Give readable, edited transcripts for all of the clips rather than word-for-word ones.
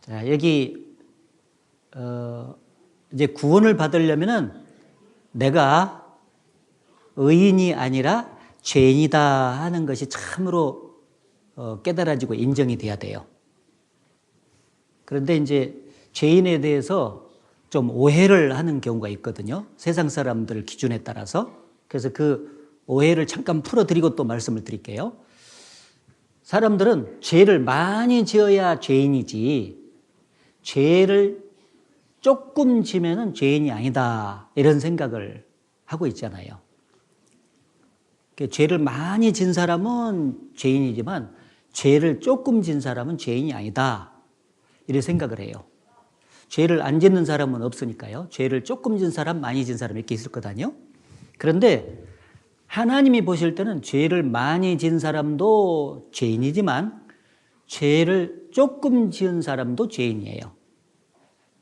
자, 여기 이제 구원을 받으려면은 내가 의인이 아니라 죄인이다 하는 것이 참으로 깨달아지고 인정이 돼야 돼요. 그런데 이제 죄인에 대해서 좀 오해를 하는 경우가 있거든요. 세상 사람들 기준에 따라서. 그래서 그 오해를 잠깐 풀어드리고 또 말씀을 드릴게요. 사람들은 죄를 많이 지어야 죄인이지 죄를 조금 지면은 죄인이 아니다 이런 생각을 하고 있잖아요. 죄를 많이 진 사람은 죄인이지만 죄를 조금 진 사람은 죄인이 아니다 이런 생각을 해요. 죄를 안 짓는 사람은 없으니까요. 죄를 조금 진 사람, 많이 진 사람 이렇게 있을 거다요. 그런데 하나님이 보실 때는 죄를 많이 진 사람도 죄인이지만 죄를 조금 지은 사람도 죄인이에요.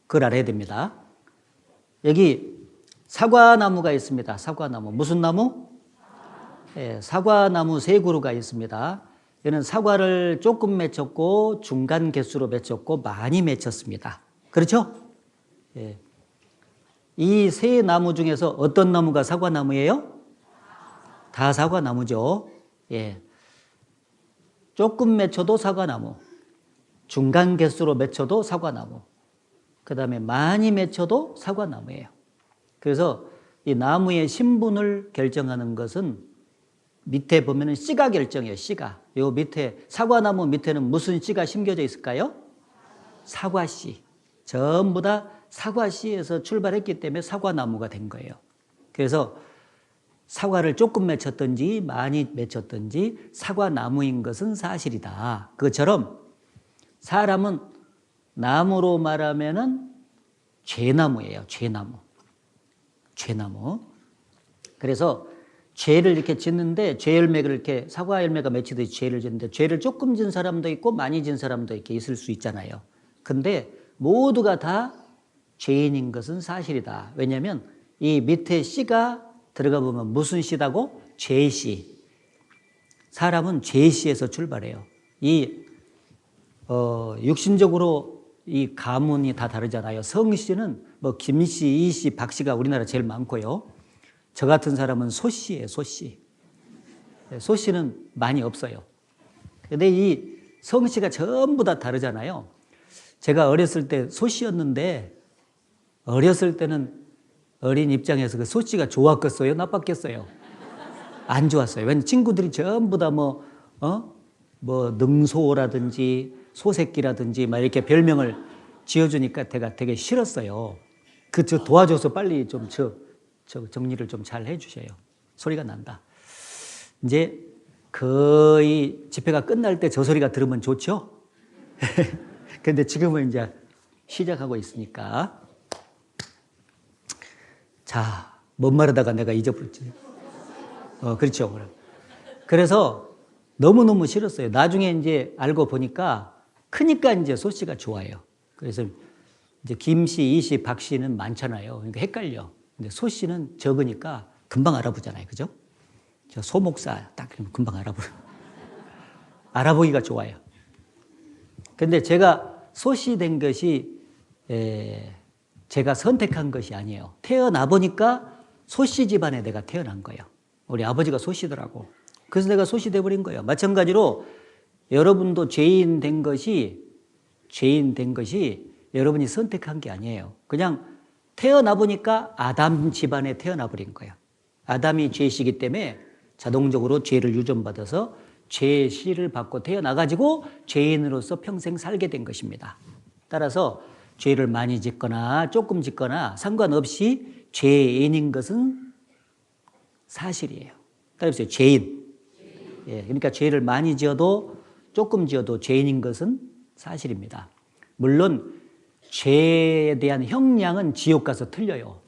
그걸 알아야 됩니다. 여기 사과나무가 있습니다. 사과나무. 무슨 나무? 네, 사과나무 세 그루가 있습니다. 얘는 사과를 조금 맺혔고 중간 개수로 맺혔고 많이 맺혔습니다. 그렇죠? 예. 이 세 나무 중에서 어떤 나무가 사과나무예요? 다 사과나무죠. 예. 조금 맺혀도 사과나무, 중간 개수로 맺혀도 사과나무, 그 다음에 많이 맺혀도 사과나무예요. 그래서 이 나무의 신분을 결정하는 것은 밑에 보면은 씨가 결정해요. 씨가. 요 밑에 사과나무 밑에는 무슨 씨가 심겨져 있을까요? 사과씨. 전부 다 사과씨에서 출발했기 때문에 사과나무가 된 거예요. 그래서 사과를 조금 맺혔든지 많이 맺혔든지 사과나무인 것은 사실이다. 그것처럼 사람은 나무로 말하면은 죄나무예요. 죄나무. 죄나무. 그래서 죄를 이렇게 짓는데 죄 열매가 이렇게 사과 열매가 맺히듯이 죄를 짓는데 죄를 조금 진 사람도 있고 많이 진 사람도 이렇게 있을 수 있잖아요. 근데 모두가 다 죄인인 것은 사실이다. 왜냐하면 이 밑에 씨가 들어가 보면 무슨 씨다고? 죄씨. 사람은 죄씨에서 출발해요. 이 육신적으로 이 가문이 다 다르잖아요. 성씨는 뭐 김씨, 이씨, 박씨가 우리나라 제일 많고요. 저 같은 사람은 소씨예요. 소씨. 소씨는 많이 없어요. 근데 이 성씨가 전부 다 다르잖아요. 제가 어렸을 때 소씨였는데 어렸을 때는 어린 입장에서 그 소씨가 좋았겠어요? 나빴겠어요? 안 좋았어요. 왜냐면 친구들이 전부 다 뭐 능소라든지 소새끼라든지 막 이렇게 별명을 지어주니까 제가 되게 싫었어요. 저 도와줘서 빨리 좀 정리를 좀 잘 해주셔요. 소리가 난다. 이제 거의 집회가 끝날 때 저 소리가 들으면 좋죠? 근데 지금은 이제 시작하고 있으니까. 자, 뭔 말하다가 내가 잊어버렸지. 그렇죠. 그래서 너무너무 싫었어요. 나중에 이제 알고 보니까 크니까 이제 소씨가 좋아요. 그래서 이제 김씨, 이씨, 박씨는 많잖아요. 그러니까 헷갈려. 근데 소씨는 적으니까 금방 알아보잖아요. 그죠? 저 소목사 딱 금방 알아보기가 좋아요. 근데 제가 소씨 된 것이 제가 선택한 것이 아니에요. 태어나 보니까 소씨 집안에 내가 태어난 거예요. 우리 아버지가 소씨더라고. 그래서 내가 소씨 돼버린 거예요. 마찬가지로 여러분도 죄인 된 것이 여러분이 선택한 게 아니에요. 그냥 태어나 보니까 아담 집안에 태어나 버린 거예요. 아담이 죄시기 때문에 자동적으로 죄를 유전받아서 죄씨를 받고 태어나가지고 죄인으로서 평생 살게 된 것입니다. 따라서 죄를 많이 짓거나 조금 짓거나 상관없이 죄인인 것은 사실이에요. 따라서 죄인. 예, 그러니까 죄를 많이 지어도 조금 지어도 죄인인 것은 사실입니다. 물론 죄에 대한 형량은 지옥 가서 틀려요.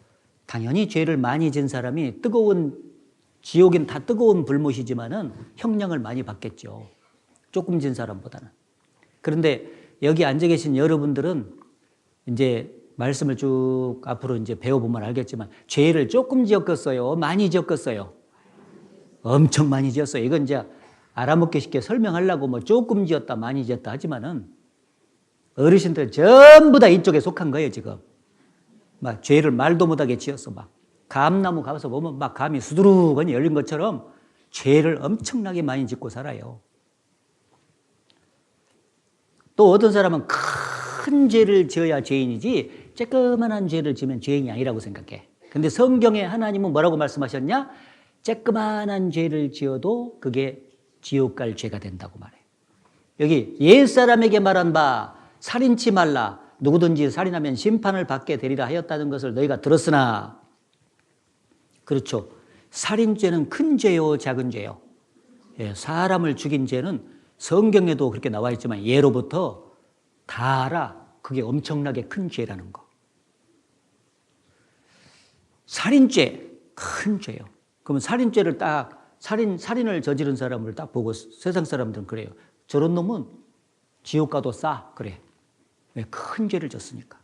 당연히 죄를 많이 진 사람이 지옥은 다 뜨거운 불못이지만은 형량을 많이 받겠죠. 조금 진 사람보다는. 그런데 여기 앉아 계신 여러분들은 이제 말씀을 쭉 앞으로 이제 배워보면 알겠지만 죄를 조금 지었겠어요? 많이 지었겠어요? 엄청 많이 지었어요. 이건 이제 알아먹기 쉽게 설명하려고 뭐 조금 지었다, 많이 지었다 하지만은 어르신들 전부 다 이쪽에 속한 거예요, 지금. 막 죄를 말도 못하게 지어서 막 감나무 가서 보면 막 감이 수두룩하니 열린 것처럼 죄를 엄청나게 많이 짓고 살아요. 또 어떤 사람은 큰 죄를 지어야 죄인이지 쬐끄만한 죄를 지으면 죄인이 아니라고 생각해. 근데 성경에 하나님은 뭐라고 말씀하셨냐? 쬐끄만한 죄를 지어도 그게 지옥 갈 죄가 된다고 말해요. 여기 옛사람에게 말한 바 살인치 말라 누구든지 살인하면 심판을 받게 되리라 하였다는 것을 너희가 들었으나 그렇죠. 살인죄는 큰 죄요 작은 죄요. 예, 사람을 죽인 죄는 성경에도 그렇게 나와 있지만 예로부터 다 알아. 그게 엄청나게 큰 죄라는 거. 살인죄 큰 죄요. 그러면 살인죄를 딱 살인을 저지른 사람을 딱 보고 세상 사람들은 그래요. 저런 놈은 지옥 가도 싸 그래. 왜? 큰 죄를 졌으니까.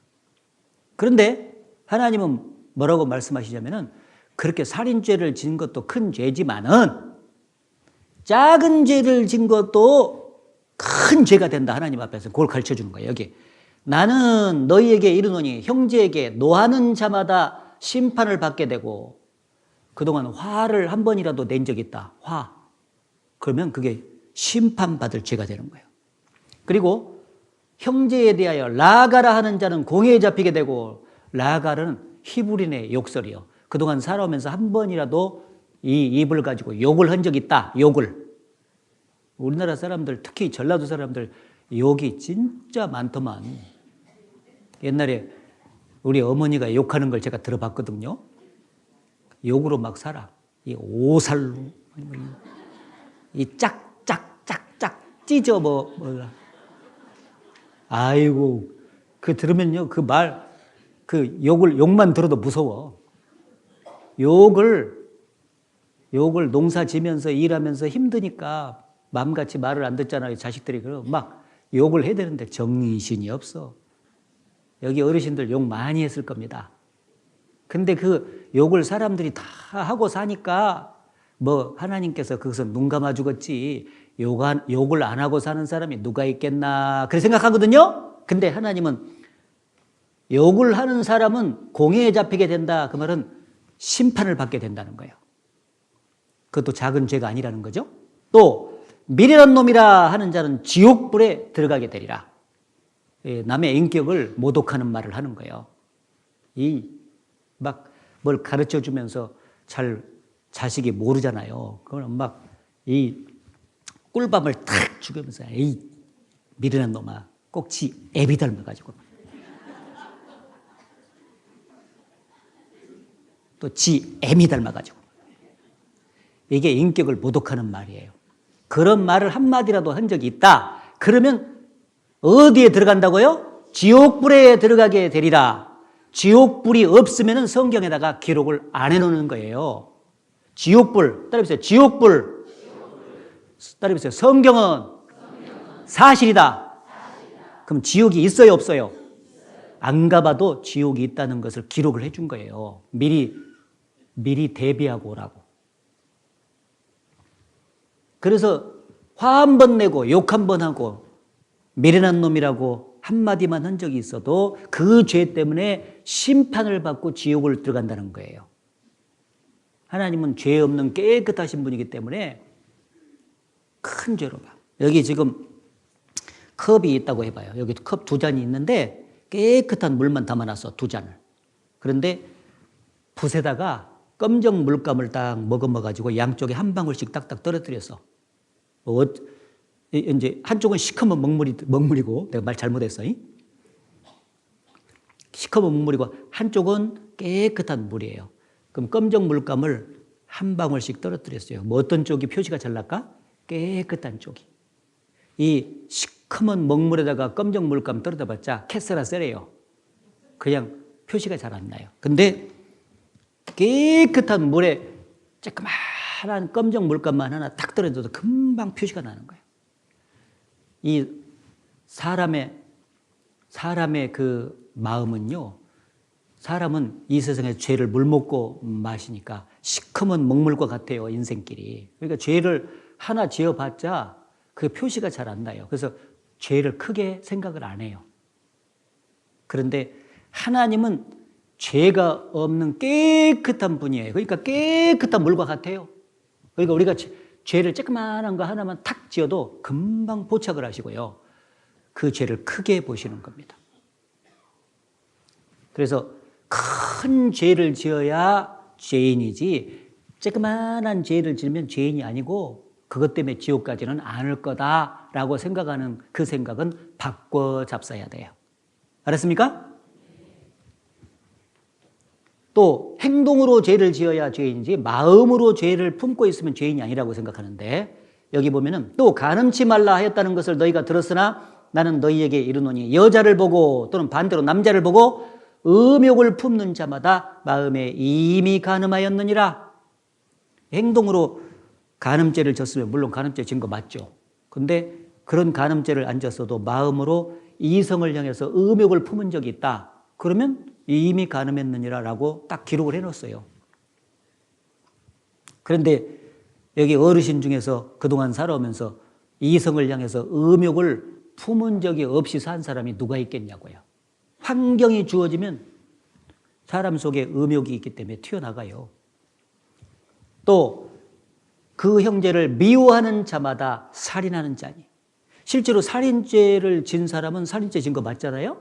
그런데 하나님은 뭐라고 말씀하시냐면은 그렇게 살인죄를 진 것도 큰 죄지만은 작은 죄를 진 것도 큰 죄가 된다. 하나님 앞에서 그걸 가르쳐 주는 거예요. 여기 나는 너희에게 이르노니 형제에게 노하는 자마다 심판을 받게 되고 그동안 화를 한 번이라도 낸 적이 있다. 화. 그러면 그게 심판받을 죄가 되는 거예요. 그리고 형제에 대하여 라가라 하는 자는 공회에 잡히게 되고 라가는 히브리인의 욕설이요. 그동안 살아오면서 한 번이라도 이 입을 가지고 욕을 한 적이 있다. 욕을. 우리나라 사람들 특히 전라도 사람들 욕이 진짜 많더만. 옛날에 우리 어머니가 욕하는 걸 제가 들어봤거든요. 욕으로 막 살아. 이 오살로 이 짝짝짝짝 찢어 뭐라. 아이고 그 들으면요 그 말 그 욕만 들어도 무서워. 욕을 농사 지면서 일하면서 힘드니까 마음같이 말을 안 듣잖아요. 자식들이 그럼 막 욕을 해야 되는데 정신이 없어. 여기 어르신들 욕 많이 했을 겁니다. 근데 그 욕을 사람들이 다 하고 사니까 뭐 하나님께서 그것은 눈 감아 주겠지 욕을 안 하고 사는 사람이 누가 있겠나 그렇게 생각하거든요. 근데 하나님은 욕을 하는 사람은 공회에 잡히게 된다. 그 말은 심판을 받게 된다는 거예요. 그것도 작은 죄가 아니라는 거죠. 또 미련한 놈이라 하는 자는 지옥불에 들어가게 되리라. 남의 인격을 모독하는 말을 하는 거예요. 막 뭘 가르쳐 주면서 잘 자식이 모르잖아요. 그거는 막 이 꿀밤을 탁 죽이면서 에이 미련한 놈아 꼭 지 애비 닮아가지고 또 지 애미 닮아가지고 이게 인격을 모독하는 말이에요. 그런 말을 한마디라도 한 적이 있다. 그러면 어디에 들어간다고요? 지옥불에 들어가게 되리라. 지옥불이 없으면 성경에다가 기록을 안 해놓는 거예요. 지옥불, 따라해보세요. 지옥불. 따라해보세요. 성경은 사실이다. 그럼 지옥이 있어요, 없어요? 안 가봐도 지옥이 있다는 것을 기록을 해준 거예요. 미리 대비하고 오라고. 그래서 화 한 번 내고 욕 한 번 하고 미련한 놈이라고 한마디만 한 적이 있어도 그 죄 때문에 심판을 받고 지옥을 들어간다는 거예요. 하나님은 죄 없는 깨끗하신 분이기 때문에 큰 죄로 봐. 여기 지금 컵이 있다고 해봐요. 여기 컵 두 잔이 있는데 깨끗한 물만 담아놨어, 두 잔을. 그런데 붓에다가 검정 물감을 딱 머금어가지고 양쪽에 한 방울씩 딱딱 떨어뜨렸어. 이제 한쪽은 시커먼 먹물이고 내가 말 잘못했어. 시커먼 먹물이고 한쪽은 깨끗한 물이에요. 그럼 검정 물감을 한 방울씩 떨어뜨렸어요. 뭐 어떤 쪽이 표시가 잘 날까? 깨끗한 쪽이. 이 시커먼 먹물에다가 검정 물감 떨어져봤자 캐세라 세래요. 그냥 표시가 잘 안 나요. 근데 깨끗한 물에 조그마한 검정 물감만 하나 딱 떨어져도 금방 표시가 나는 거예요. 이 사람의 그 마음은요, 사람은 이 세상에 죄를 물 먹고 마시니까 시커먼 먹물과 같아요, 인생길이. 그러니까 죄를 하나 지어봤자 그 표시가 잘 안 나요. 그래서 죄를 크게 생각을 안 해요. 그런데 하나님은 죄가 없는 깨끗한 분이에요. 그러니까 깨끗한 물과 같아요. 그러니까 우리가 죄를 조그만한 거 하나만 탁 지어도 금방 포착을 하시고요. 그 죄를 크게 보시는 겁니다. 그래서 큰 죄를 지어야 죄인이지 조그만한 죄를 지으면 죄인이 아니고 그것 때문에 지옥 가지는 않을 거다라고 생각하는 그 생각은 바꿔 잡숴야 돼요. 알았습니까? 또 행동으로 죄를 지어야 죄인이지 마음으로 죄를 품고 있으면 죄인이 아니라고 생각하는데 여기 보면은 또 간음치 말라 하였다는 것을 너희가 들었으나 나는 너희에게 이르노니 여자를 보고 또는 반대로 남자를 보고 음욕을 품는 자마다 마음에 이미 간음하였느니라. 행동으로 간음죄를 졌으면 물론 간음죄 진 거 맞죠. 근데 그런 간음죄를 안 졌어도 마음으로 이성을 향해서 음욕을 품은 적이 있다. 그러면 이미 간음했느니라 라고 딱 기록을 해놓았어요. 그런데 여기 어르신 중에서 그동안 살아오면서 이성을 향해서 음욕을 품은 적이 없이 산 사람이 누가 있겠냐고요. 환경이 주어지면 사람 속에 음욕이 있기 때문에 튀어나가요. 또 그 형제를 미워하는 자마다 살인하는 자니. 실제로 살인죄를 진 사람은 살인죄 진 거 맞잖아요.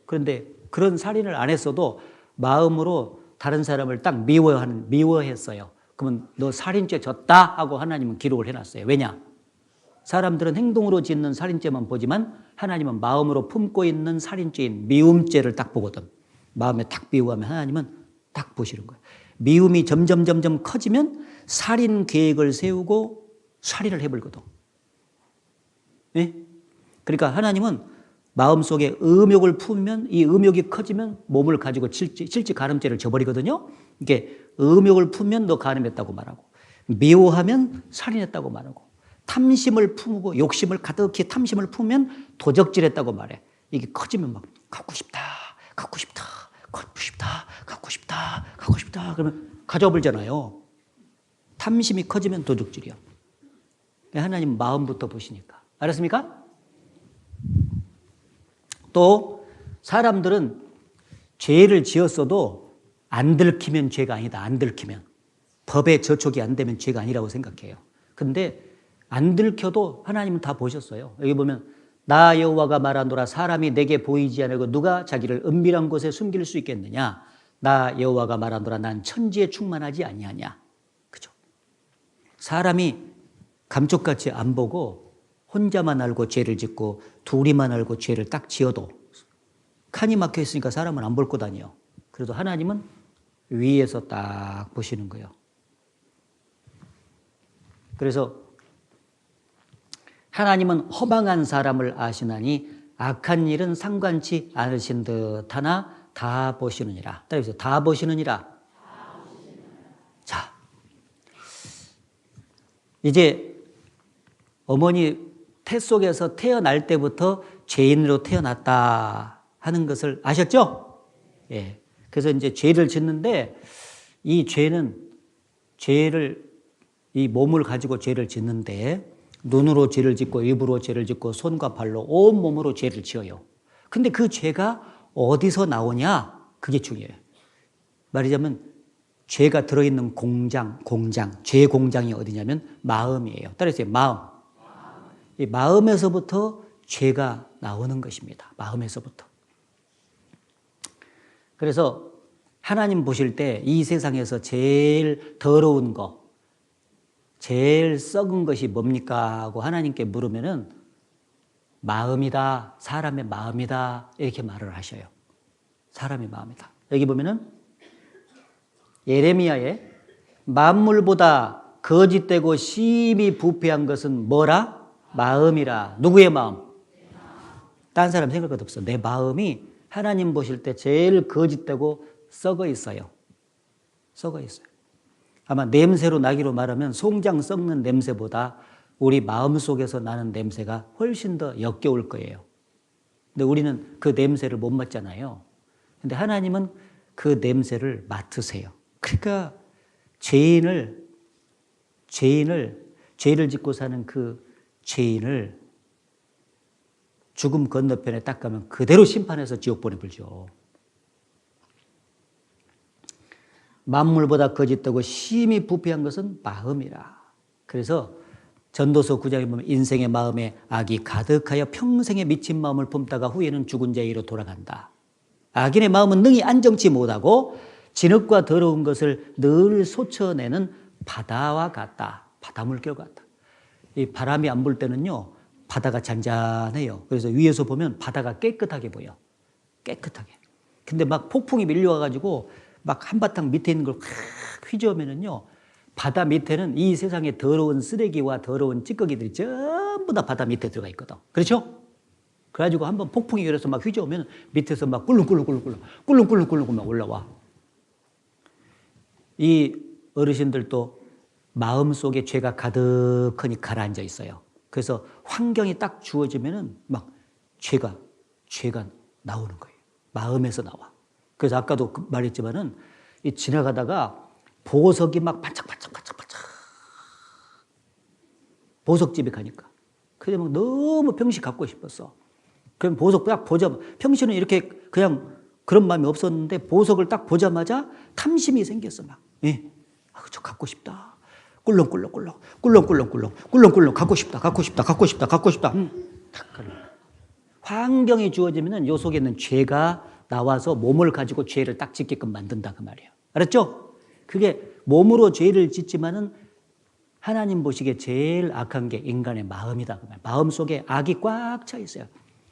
그런데 그런 살인을 안 했어도 마음으로 다른 사람을 딱 미워했어요. 그러면 너 살인죄 졌다 하고 하나님은 기록을 해놨어요. 왜냐? 사람들은 행동으로 짓는 살인죄만 보지만 하나님은 마음으로 품고 있는 살인죄인 미움죄를 딱 보거든. 마음에 딱 미워하면 하나님은 딱 보시는 거예요. 미움이 점점 커지면 살인 계획을 세우고 살인을 해버리거든. 네? 그러니까 하나님은 마음속에 음욕을 품으면 이 음욕이 커지면 몸을 가지고 실제 간음죄를 져버리거든요. 이게 음욕을 품으면 너 간음했다고 말하고 미워하면 살인했다고 말하고 탐심을 품고 욕심을 가득히 탐심을 품으면 도적질했다고 말해. 이게 커지면 막 갖고 싶다 그러면 가져버리잖아요. 탐심이 커지면 도둑질이요. 하나님 마음부터 보시니까. 알았습니까? 또 사람들은 죄를 지었어도 안 들키면 죄가 아니다. 안 들키면. 법에 저촉이 안 되면 죄가 아니라고 생각해요. 근데 안 들켜도 하나님은 다 보셨어요. 여기 보면 나 여호와가 말하노라 사람이 내게 보이지 않고 누가 자기를 은밀한 곳에 숨길 수 있겠느냐. 나 여호와가 말하노라 난 천지에 충만하지 아니하냐. 그죠? 사람이 감쪽같이 안 보고 혼자만 알고 죄를 짓고 둘이만 알고 죄를 딱 지어도 칸이 막혀 있으니까 사람은 안 볼 거 아니에요. 그래도 하나님은 위에서 딱 보시는 거예요. 그래서 하나님은 허망한 사람을 아시나니 악한 일은 상관치 않으신 듯 하나 다 보시느니라. 따라서 다 보시느니라. 자, 이제 어머니 태 속에서 태어날 때부터 죄인으로 태어났다 하는 것을 아셨죠? 예. 그래서 이제 죄를 짓는데 이 죄는 이 몸을 가지고 죄를 짓는데 눈으로 죄를 짓고 입으로 죄를 짓고 손과 발로 온 몸으로 죄를 지어요. 근데 그 죄가 어디서 나오냐? 그게 중요해요. 말하자면 죄가 들어있는 죄 공장이 어디냐면 마음이에요. 따라서 마음. 이 마음에서부터 죄가 나오는 것입니다. 마음에서부터. 그래서 하나님 보실 때 이 세상에서 제일 더러운 거, 제일 썩은 것이 뭡니까? 하고 하나님께 물으면은 마음이다. 사람의 마음이다. 이렇게 말을 하셔요. 사람의 마음이다. 여기 보면은 예레미야에 만물보다 거짓되고 심히 부패한 것은 뭐라? 마음이라. 누구의 마음? 다른 사람 생각할 것도 없어. 내 마음이 하나님 보실 때 제일 거짓되고 썩어 있어요. 썩어 있어요. 아마 냄새로 나기로 말하면 송장 썩는 냄새보다 우리 마음속에서 나는 냄새가 훨씬 더 역겨울 거예요. 근데 우리는 그 냄새를 못 맡잖아요. 근데 하나님은 그 냄새를 맡으세요. 그러니까 죄를 짓고 사는 그 죄인을 죽음 건너편에 딱 가면 그대로 심판해서 지옥 보내버리죠. 만물보다 거짓되고 심히 부패한 것은 마음이라. 그래서 전도서 9장에 보면 인생의 마음에 악이 가득하여 평생에 미친 마음을 품다가 후에는 죽은 자에게로 돌아간다. 악인의 마음은 능히 안정치 못하고 진흙과 더러운 것을 늘 솟쳐내는 바다와 같다. 바닷물결 같다. 이 바람이 안 불 때는요, 바다가 잔잔해요. 그래서 위에서 보면 바다가 깨끗하게 보여. 깨끗하게. 근데 막 폭풍이 밀려와가지고 막 한바탕 밑에 있는 걸 확 휘저으면은요, 바다 밑에는 이 세상의 더러운 쓰레기와 더러운 찌꺼기들이 전부 다 바다 밑에 들어가 있거든. 그렇죠? 그래가지고 한번 폭풍이 일어서 막 휘저으면 밑에서 막 꿀렁꿀렁꿀렁꿀렁 막 올라와. 이 어르신들도 마음속에 죄가 가득하니 가라앉아 있어요. 그래서 환경이 딱 주어지면은 막 죄가 나오는 거예요. 마음에서 나와. 그래서 아까도 말했지만은 이 지나가다가 보석이 막 반짝반짝반짝반짝. 보석집에 가니까. 그래 막 너무 평시 갖고 싶었어. 그럼 보석 딱 보자. 평시는 이렇게 그냥 그런 마음이 없었는데 보석을 딱 보자마자 탐심이 생겼어 막. 예. 아, 저 갖고 싶다. 꿀렁꿀렁 갖고 싶다. 딱 그래. 환경이 주어지면은 요 속에 있는 죄가 나와서 몸을 가지고 죄를 딱 짓게끔 만든다 그 말이에요. 알았죠? 그게 몸으로 죄를 짓지만은 하나님 보시기에 제일 악한 게 인간의 마음이다 그 말이에요. 마음 속에 악이 꽉 차 있어요.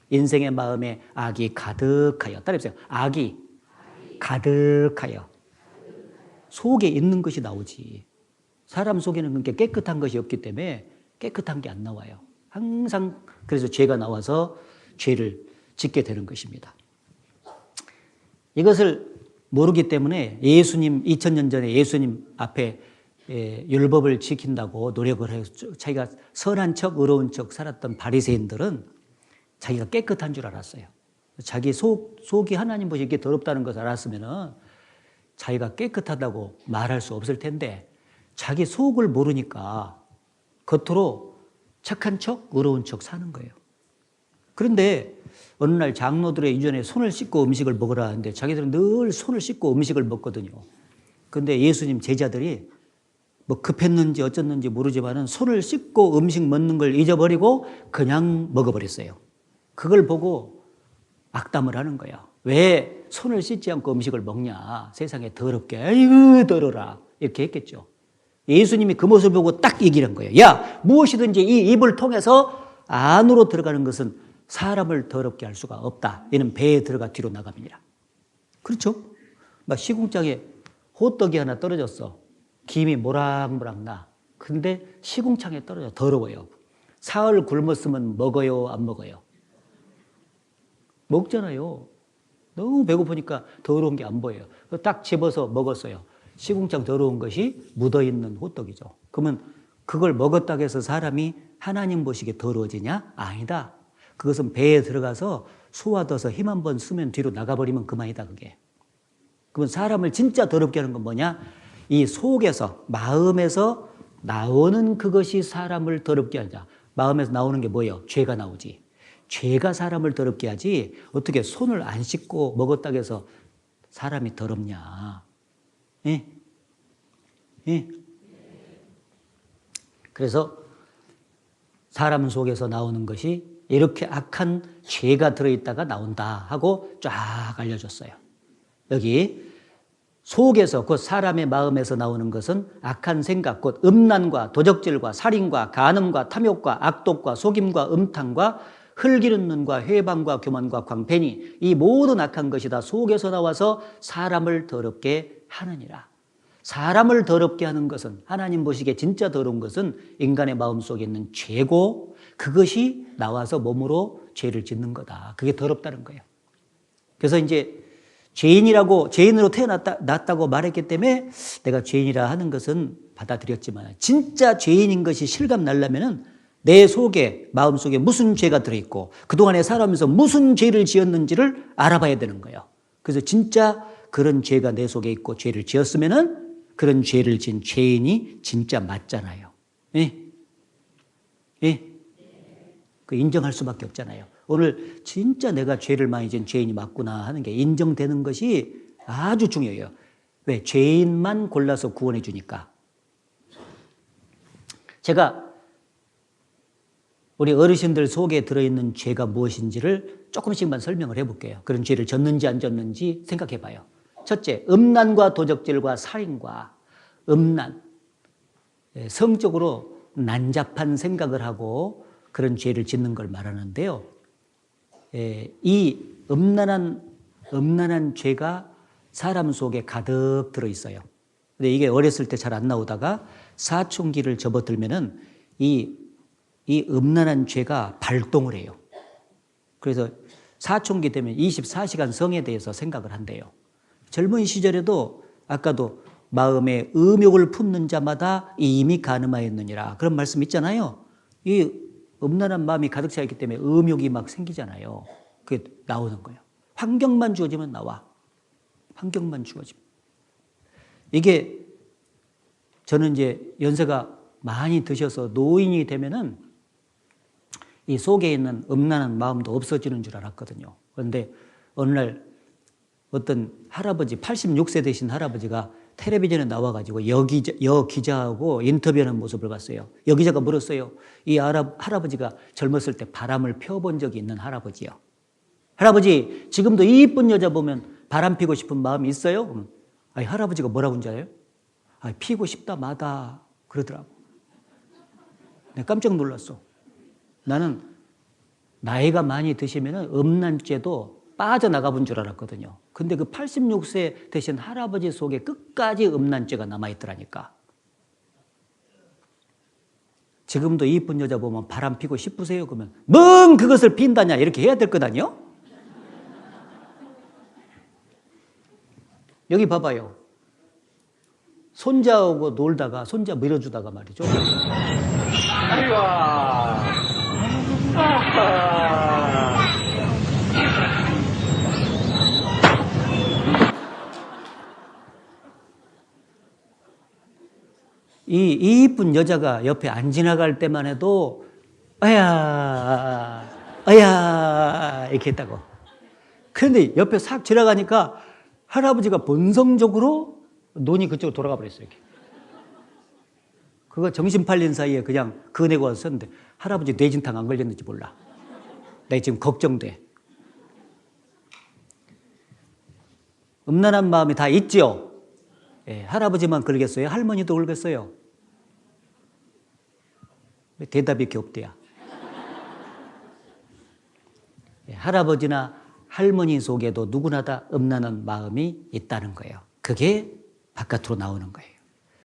인생의 마음에 악이 가득하여. 따라해보세요. 악이 가득하여. 속에 있는 것이 나오지. 사람 속에는 그렇게 깨끗한 것이 없기 때문에 깨끗한 게 안 나와요. 항상 그래서 죄가 나와서 죄를 짓게 되는 것입니다. 이것을 모르기 때문에 예수님 2000년 전에 예수님 앞에 율법을 지킨다고 노력을 해서 자기가 선한 척 의로운 척 살았던 바리새인들은 자기가 깨끗한 줄 알았어요. 자기 속이 하나님 보시기에 더럽다는 것을 알았으면은 자기가 깨끗하다고 말할 수 없을 텐데 자기 속을 모르니까 겉으로 착한 척, 의로운 척 사는 거예요. 그런데 어느 날 장로들의 이전에 손을 씻고 음식을 먹으라 하는데 자기들은 늘 손을 씻고 음식을 먹거든요. 그런데 예수님 제자들이 뭐 급했는지 어쩌는지 모르지만은 손을 씻고 음식 먹는 걸 잊어버리고 그냥 먹어버렸어요. 그걸 보고 악담을 하는 거예요. 왜 손을 씻지 않고 음식을 먹냐? 세상에 더럽게, 아이고 더러라. 이렇게 했겠죠. 예수님이 그 모습을 보고 딱 얘기를 한 거예요. 야, 무엇이든지 이 입을 통해서 안으로 들어가는 것은 사람을 더럽게 할 수가 없다. 이는 배에 들어가 뒤로 나갑니다. 그렇죠? 막 시궁창에 호떡이 하나 떨어졌어. 김이 모락모락 나. 근데 시궁창에 떨어져 더러워요. 사흘 굶었으면 먹어요, 안 먹어요? 먹잖아요. 너무 배고프니까 더러운 게 안 보여요. 딱 집어서 먹었어요. 시궁창 더러운 것이 묻어있는 호떡이죠. 그러면 그걸 먹었다고 해서 사람이 하나님 보시기에 더러워지냐? 아니다. 그것은 배에 들어가서 소화돼서 힘 한번 쓰면 뒤로 나가버리면 그만이다 그게. 그러면 사람을 진짜 더럽게 하는 건 뭐냐? 이 속에서 마음에서 나오는 그것이 사람을 더럽게 하자. 마음에서 나오는 게 뭐예요? 죄가 나오지. 죄가 사람을 더럽게 하지 어떻게 손을 안 씻고 먹었다고 해서 사람이 더럽냐. 예? 예? 그래서 사람 속에서 나오는 것이 이렇게 악한 죄가 들어있다가 나온다 하고 쫙 알려줬어요. 여기 속에서 곧 사람의 마음에서 나오는 것은 악한 생각 곧 음란과 도적질과 살인과 간음과 탐욕과 악독과 속임과 음탕과 흘기는 눈과 회방과 교만과 광팬이 이 모든 악한 것이 다 속에서 나와서 사람을 더럽게 하느니라. 사람을 더럽게 하는 것은 하나님 보시기에 진짜 더러운 것은 인간의 마음속에 있는 죄고 그것이 나와서 몸으로 죄를 짓는 거다. 그게 더럽다는 거예요. 그래서 이제 죄인으로 태어났다고 말했기 때문에 내가 죄인이라 하는 것은 받아들였지만 진짜 죄인인 것이 실감 나려면은 내 속에 마음속에 무슨 죄가 들어있고 그동안에 살아오면서 무슨 죄를 지었는지를 알아봐야 되는 거예요. 그래서 진짜 그런 죄가 내 속에 있고 죄를 지었으면은 그런 죄를 지은 죄인이 진짜 맞잖아요. 예? 예? 그 인정할 수밖에 없잖아요. 오늘 진짜 내가 죄를 많이 지은 죄인이 맞구나 하는 게 인정되는 것이 아주 중요해요. 왜? 죄인만 골라서 구원해 주니까. 제가 우리 어르신들 속에 들어있는 죄가 무엇인지를 조금씩만 설명을 해볼게요. 그런 죄를 졌는지 안 졌는지 생각해 봐요. 첫째, 음란과 도적질과 살인과 음란. 성적으로 난잡한 생각을 하고 그런 죄를 짓는 걸 말하는데요. 이 음란한 죄가 사람 속에 가득 들어있어요. 근데 이게 어렸을 때 잘 안 나오다가 사춘기를 접어들면은 이 음란한 죄가 발동을 해요. 그래서 사춘기 되면 24시간 성에 대해서 생각을 한대요. 젊은 시절에도 아까도 마음에 의욕을 품는 자마다 이미 간음하였느니라 그런 말씀 있잖아요. 이 음란한 마음이 가득 차 있기 때문에 의욕이 막 생기잖아요. 그게 나오는 거예요. 환경만 주어지면 나와. 환경만 주어지면. 이게 저는 이제 연세가 많이 드셔서 노인이 되면은 이 속에 있는 음란한 마음도 없어지는 줄 알았거든요. 그런데 어느 날 어떤 할아버지, 86세 되신 할아버지가 텔레비전에 나와가지고 여기자하고 인터뷰하는 모습을 봤어요. 여기자가 물었어요. 이 할아버지가 젊었을 때 바람을 펴본 적이 있는 할아버지요. 할아버지, 지금도 이 이쁜 여자 보면 바람 피고 싶은 마음이 있어요? 그러면 아니, 할아버지가 뭐라고 하는지 알아요? 아니, 피고 싶다 마다 그러더라고. 내가 깜짝 놀랐어. 나는 나이가 많이 드시면 음란죄도 빠져나가 본 줄 알았거든요. 근데 그 86세 되신 할아버지 속에 끝까지 음란죄가 남아있더라니까. 지금도 이쁜 여자 보면 바람 피고 싶으세요? 그러면 뭔 그것을 핀다냐 이렇게 해야 될 거다니요? 여기 봐봐요. 손자하고 놀다가 손자 밀어주다가 말이죠. 아이고. 이 이쁜 여자가 옆에 안 지나갈 때만 해도 아야 이렇게 했다고. 그런데 옆에 싹 지나가니까 할아버지가 본성적으로 눈이 그쪽으로 돌아가 버렸어요. 이렇게. 그거 정신 팔린 사이에 그냥 그네고 와서 썼는데 할아버지 뇌진탕 안 걸렸는지 몰라. 나 지금 걱정돼. 음란한 마음이 다 있죠. 예, 할아버지만 그러겠어요? 할머니도 그러겠어요? 대답이 이렇게 없대야. 예, 할아버지나 할머니 속에도 누구나 다 음란한 마음이 있다는 거예요. 그게 바깥으로 나오는 거예요.